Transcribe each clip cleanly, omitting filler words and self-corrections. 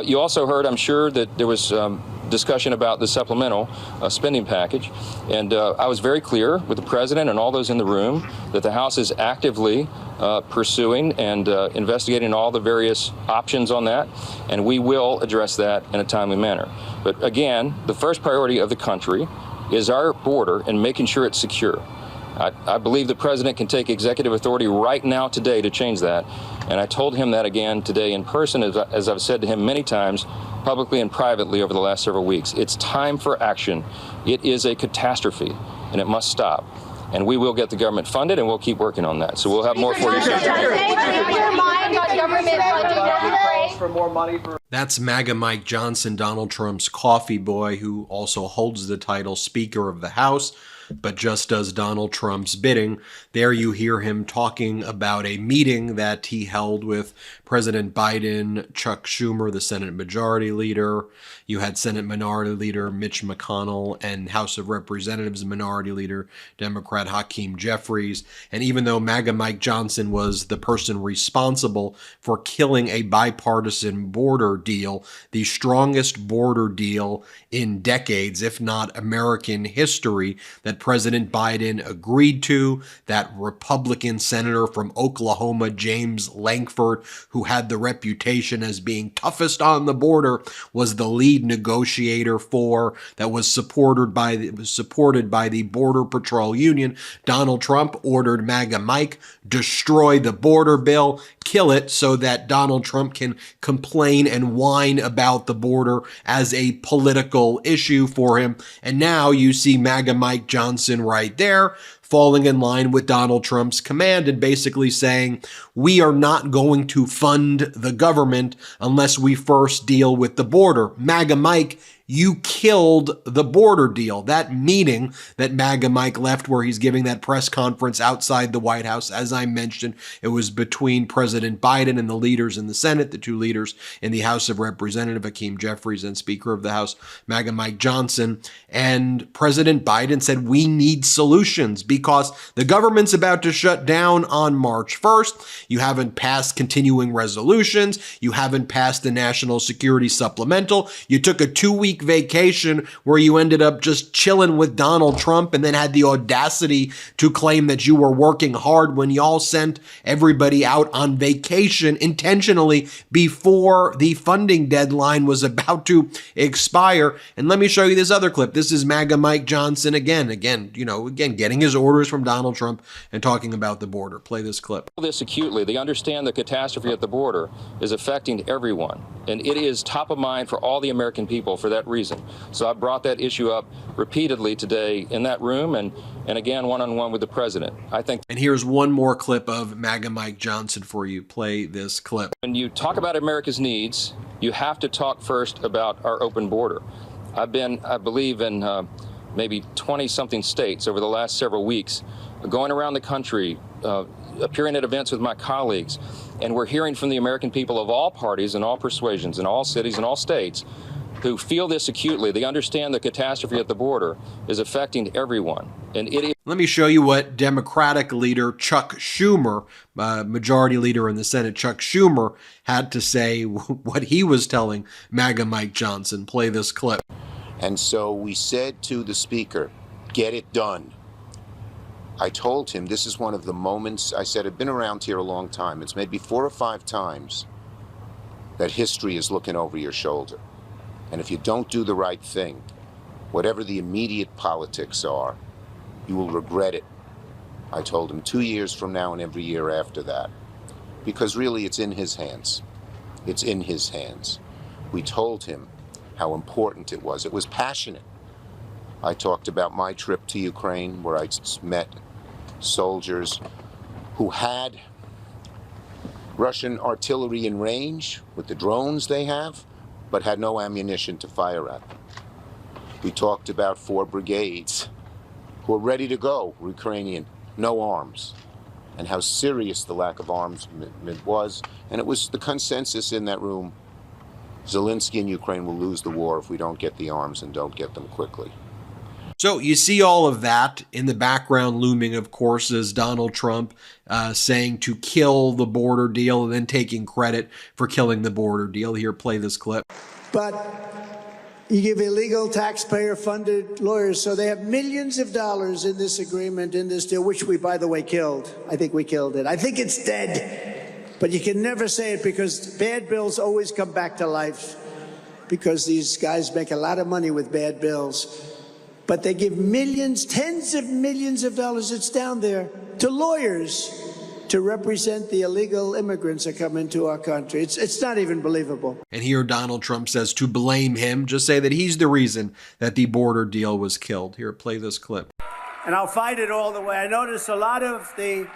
You also heard, I'm sure, that there was discussion about the supplemental spending package, and I was very clear with the president and all those in the room that the House is actively pursuing and investigating all the various options on that, and we will address that in a timely manner. But again, the first priority of the country is our border and making sure it's secure. I believe the president can take executive authority right now today to change that, and I told him that again today in person, as I've said to him many times, publicly and privately over the last several weeks. It's time for action. It is a catastrophe, and it must stop. And we will get the government funded, and we'll keep working on that. So we'll have more for you soon. That's MAGA Mike Johnson, Donald Trump's coffee boy, who also holds the title Speaker of the House, but just does Donald Trump's bidding. There you hear him talking about a meeting that he held with President Biden, Chuck Schumer, the Senate Majority Leader. You had Senate Minority Leader Mitch McConnell and House of Representatives Minority Leader Democrat Hakeem Jeffries. And even though MAGA Mike Johnson was the person responsible for killing a bipartisan border deal, the strongest border deal in decades, if not American history, that President Biden agreed to, that Republican Senator from Oklahoma, James Lankford, who had the reputation as being toughest on the border, was the lead negotiator for, that was supported by the Border Patrol Union. Donald Trump ordered MAGA Mike destroy the border bill, kill it, so that Donald Trump can complain and whine about the border as a political issue for him. And now you see MAGA Mike Johnson right there, falling in line with Donald Trump's command and basically saying, we are not going to fund the government unless we first deal with the border. MAGA Mike, you killed the border deal. That meeting that MAGA Mike left, where he's giving that press conference outside the White House, as I mentioned, it was between President Biden and the leaders in the Senate, the two leaders in the House of Representatives, Hakeem Jeffries, and Speaker of the House, MAGA Mike Johnson. And President Biden said, we need solutions because the government's about to shut down on March 1st. You haven't passed continuing resolutions. You haven't passed the National Security Supplemental. You took a 2-week vacation where you ended up just chilling with Donald Trump and then had the audacity to claim that you were working hard when y'all sent everybody out on vacation intentionally before the funding deadline was about to expire. And let me show you this other clip. This is MAGA Mike Johnson again, getting his orders from Donald Trump and talking about the border. Play this clip. This acutely. They understand the catastrophe at the border is affecting everyone, and it is top of mind for all the American people for that reason. So I brought that issue up repeatedly today in that room and again one-on-one with the president. I think. And here's one more clip of MAGA Mike Johnson for you. Play this clip. When you talk about America's needs, you have to talk first about our open border. I've been, I believe, in maybe 20-something states over the last several weeks, going around the country, appearing at events with my colleagues, and we're hearing from the American people of all parties and all persuasions in all cities and all states who feel this acutely. They understand the catastrophe at the border is affecting everyone. And it is. Let me show you what Democratic leader Chuck Schumer, majority leader in the Senate, Chuck Schumer, had to say, what he was telling MAGA Mike Johnson. Play this clip. And so we said to the speaker, get it done. I told him this is one of the moments, I said, I've been around here a long time. It's maybe 4 or 5 times that history is looking over your shoulder. And if you don't do the right thing, whatever the immediate politics are, you will regret it. I told him 2 years from now and every year after that. Because really it's in his hands. It's in his hands. We told him how important it was. It was passionate. I talked about my trip to Ukraine where I met soldiers who had Russian artillery in range with the drones they have, but had no ammunition to fire at them. We talked about 4 brigades who were ready to go, Ukrainian, no arms, and how serious the lack of arms was. And it was the consensus in that room, Zelensky and Ukraine will lose the war if we don't get the arms and don't get them quickly. So you see all of that in the background looming, of course, is Donald Trump saying to kill the border deal and then taking credit for killing the border deal. Here, play this clip. But you give illegal taxpayer-funded lawyers, so they have millions of dollars in this agreement, in this deal, which we, by the way, killed. I think we killed it. I think it's dead. But you can never say it because bad bills always come back to life because these guys make a lot of money with bad bills. But they give millions, tens of millions of dollars, it's down there, to lawyers to represent the illegal immigrants that come into our country. It's not even believable. And here Donald Trump says to blame him, just say that he's the reason that the border deal was killed. Here, play this clip. And I'll fight it all the way. I notice a lot of the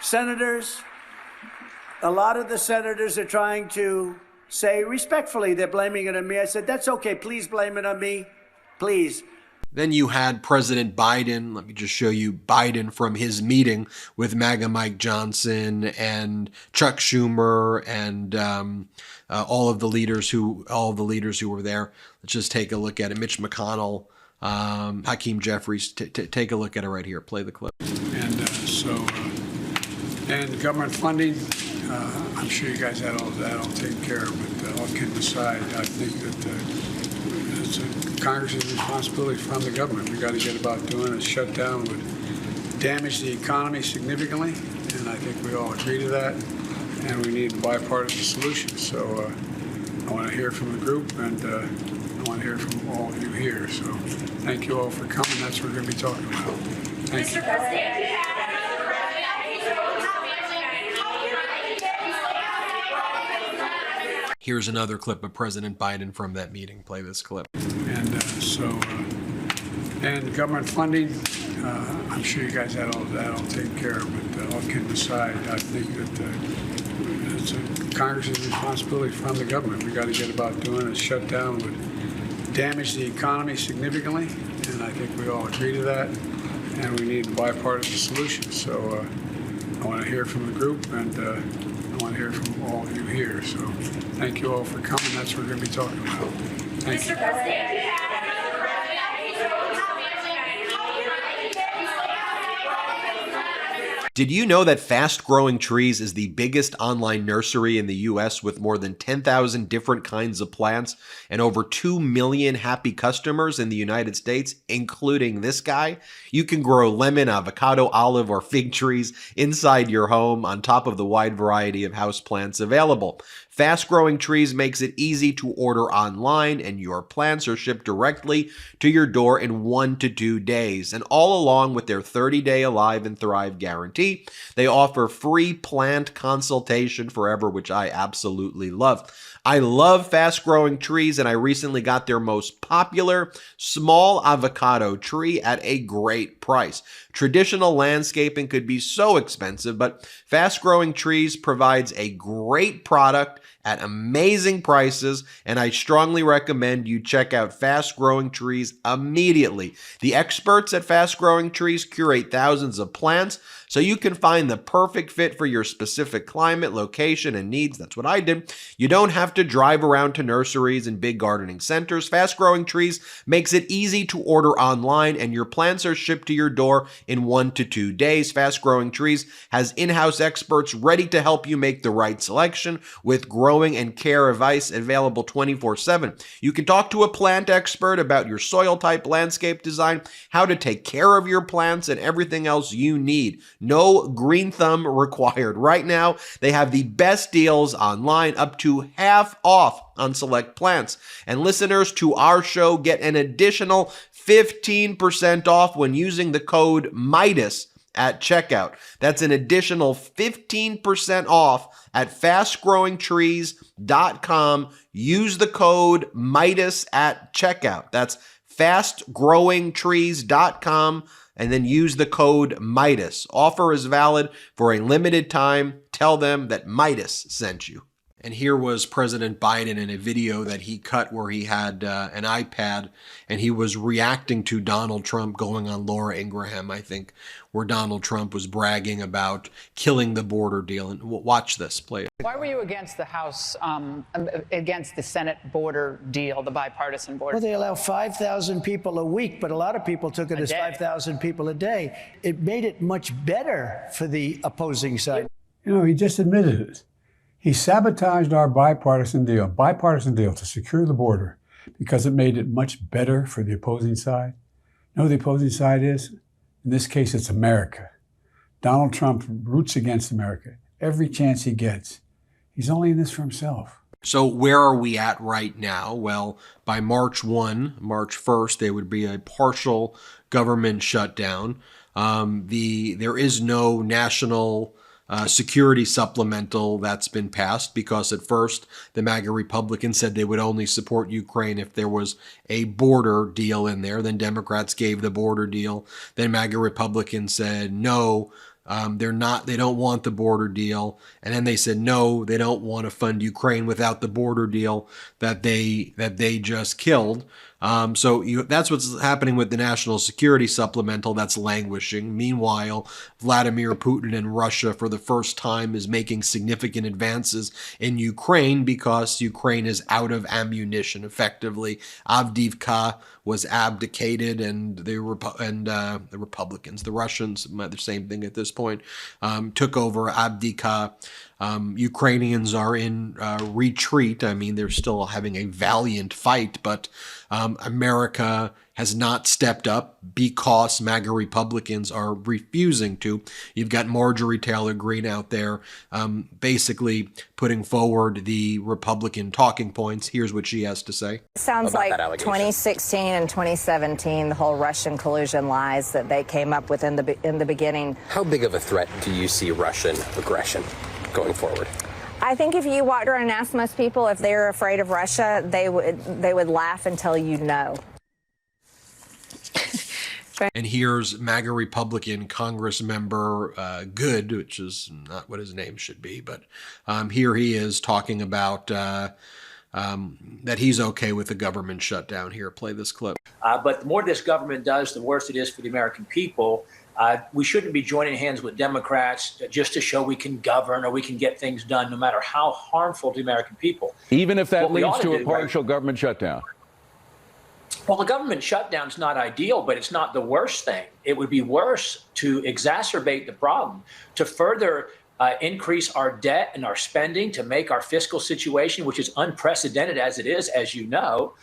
senators are trying to say respectfully they're blaming it on me. I said, that's okay, please blame it on me, please. Then you had President Biden. Let me just show you Biden from his meeting with MAGA Mike Johnson and Chuck Schumer and all of the leaders who were there. Let's just take a look at it. Mitch McConnell, Hakeem Jeffries. Take a look at it right here. Play the clip. And government funding. I'm sure you guys had all of that all taken care of. But all kidding aside, I think that. It's Congress's responsibility from the government. We got to get about doing a shutdown would damage the economy significantly, and I think we all agree to that, and we need a bipartisan solution. So I want to hear from the group, and I want to hear from all of you here. So thank you all for coming. That's what we're going to be talking about. Thank you. Mr. President. Here's another clip of President Biden from that meeting. Play this clip. And government funding. I'm sure you guys had all of that all taken care of. But all kidding aside, I think that it's Congress's responsibility from the government. We got to get about doing a shutdown would damage the economy significantly, and I think we all agree to that, and we need a bipartisan solution. So I want to hear from the group, and I want to hear from all of you here. So thank you all for coming. That's what we're going to be talking about. Thank you. Mr. President. Did you know that Fast Growing Trees is the biggest online nursery in the U.S. with more than 10,000 different kinds of plants and over 2 million happy customers in the United States, including this guy? You can grow lemon, avocado, olive, or fig trees inside your home on top of the wide variety of houseplants available. Fast Growing Trees makes it easy to order online, and your plants are shipped directly to your door in 1 to 2 days. And all along with their 30-day Alive and Thrive guarantee, they offer free plant consultation forever, which I absolutely love. I love Fast Growing Trees, and I recently got their most popular small avocado tree at a great price. Traditional landscaping could be so expensive, but Fast Growing Trees provides a great product at amazing prices, and I strongly recommend you check out Fast Growing Trees immediately. The experts at Fast Growing Trees curate thousands of plants, so you can find the perfect fit for your specific climate, location, and needs. That's what I did. You don't have to drive around to nurseries and big gardening centers. Fast Growing Trees makes it easy to order online, and your plants are shipped to your door in 1 to 2 days. Fast Growing Trees has in-house experts ready to help you make the right selection with growing and care advice available 24/7. You can talk to a plant expert about your soil type, landscape design, how to take care of your plants, and everything else you need. No green thumb required. Right now, they have the best deals online, up to half off on select plants. And listeners to our show get an additional 15% off when using the code MIDAS at checkout. That's an additional 15% off at fastgrowingtrees.com. Use the code MIDAS at checkout. That's fastgrowingtrees.com. And then use the code MIDAS. Offer is valid for a limited time. Tell them that Midas sent you. And here was President Biden in a video that he cut where he had an iPad and he was reacting to Donald Trump going on Laura Ingraham, I think, where Donald Trump was bragging about killing the border deal. And watch this, play it. Why were you against the House, against the Senate border deal, the bipartisan border? Well, they allow 5,000 people a week, but a lot of people took it as 5,000 people a day. It made it much better for the opposing side. You know, he just admitted it. He sabotaged our bipartisan deal to secure the border because it made it much better for the opposing side. You know who the opposing side is? In this case, it's America. Donald Trump roots against America every chance he gets. He's only in this for himself. So where are we at right now? Well, by March 1st, there would be a partial government shutdown. There is no national security supplemental that's been passed because at first the MAGA Republicans said they would only support Ukraine if there was a border deal in there. Then Democrats gave the border deal. Then MAGA Republicans said no. They don't want the border deal. And then they said, no, they don't want to fund Ukraine without the border deal that they just killed. That's what's happening with the national security supplemental that's languishing. Meanwhile, Vladimir Putin in Russia for the first time is making significant advances in Ukraine because Ukraine is out of ammunition. Effectively, Avdiivka was abdicated, and the Republicans, the Russians, the same thing at this point, took over Avdiivka. Ukrainians are in retreat. I mean, they're still having a valiant fight, but America has not stepped up because MAGA Republicans are refusing to. You've got Marjorie Taylor Greene out there basically putting forward the Republican talking points. Here's what she has to say. Sounds like 2016 and 2017, the whole Russian collusion lies that they came up with in the beginning. How big of a threat do you see Russian aggression going forward? I think if you walked around and asked most people if they're afraid of Russia, they would laugh and tell you no. And here's MAGA Republican Congress member Good, which is not what his name should be, but here he is talking about that he's okay with the government shutdown. Here, play this clip. But the more this government does, the worse it is for the American people. We shouldn't be joining hands with Democrats just to show we can govern or we can get things done, no matter how harmful to the American people. Even if that leads to a partial government shutdown. Well, the government shutdown is not ideal, but it's not the worst thing. It would be worse to exacerbate the problem, to further increase our debt and our spending, to make our fiscal situation, which is unprecedented as it is, as you know,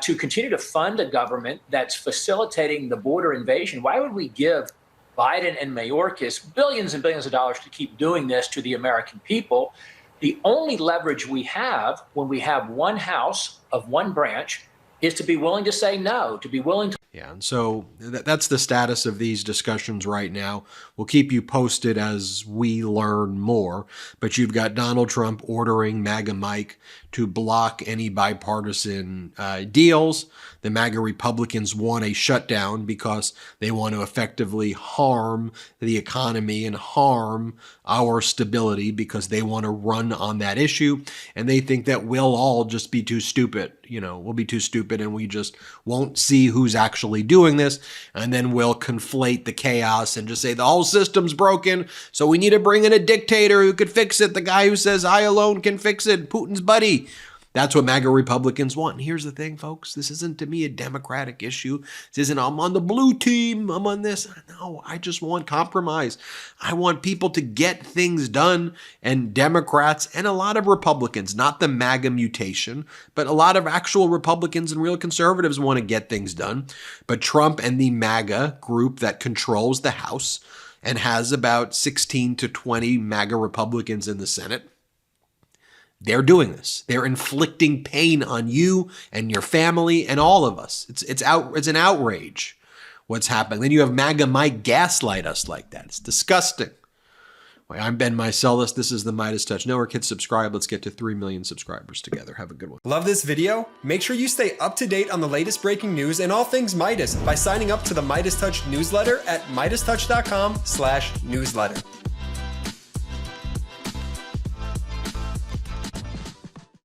to continue to fund a government that's facilitating the border invasion. Why would we give Biden and Mayorkas billions and billions of dollars to keep doing this to the American people? The only leverage we have when we have one house of one branch is to be willing to say no, to be willing to. Yeah, and so that's the status of these discussions right now. We'll keep you posted as we learn more. But you've got Donald Trump ordering MAGA Mike to block any bipartisan deals. The MAGA Republicans want a shutdown because they want to effectively harm the economy and harm our stability because they want to run on that issue. And they think that we'll all just be too stupid. You know, we'll be too stupid and we just won't see who's actually doing this. And then we'll conflate the chaos and just say the whole system's broken. So we need to bring in a dictator who could fix it. The guy who says I alone can fix it. Putin's buddy. That's what MAGA Republicans want. And here's the thing, folks. This isn't, to me, a Democratic issue. This isn't, I'm on the blue team, I'm on this. No, I just want compromise. I want people to get things done. And Democrats and a lot of Republicans, not the MAGA mutation, but a lot of actual Republicans and real conservatives want to get things done. But Trump and the MAGA group that controls the House and has about 16 to 20 MAGA Republicans in the Senate, they're doing this. They're inflicting pain on you and your family and all of us. It's an outrage what's happening. Then you have MAGA Mike gaslight us like that. It's disgusting. I'm Ben Meiselas. This is the MeidasTouch Network. Hit subscribe. Let's get to 3 million subscribers together. Have a good one. Love this video? Make sure you stay up to date on the latest breaking news and all things Meidas by signing up to the MeidasTouch newsletter at MeidasTouch.com/newsletter.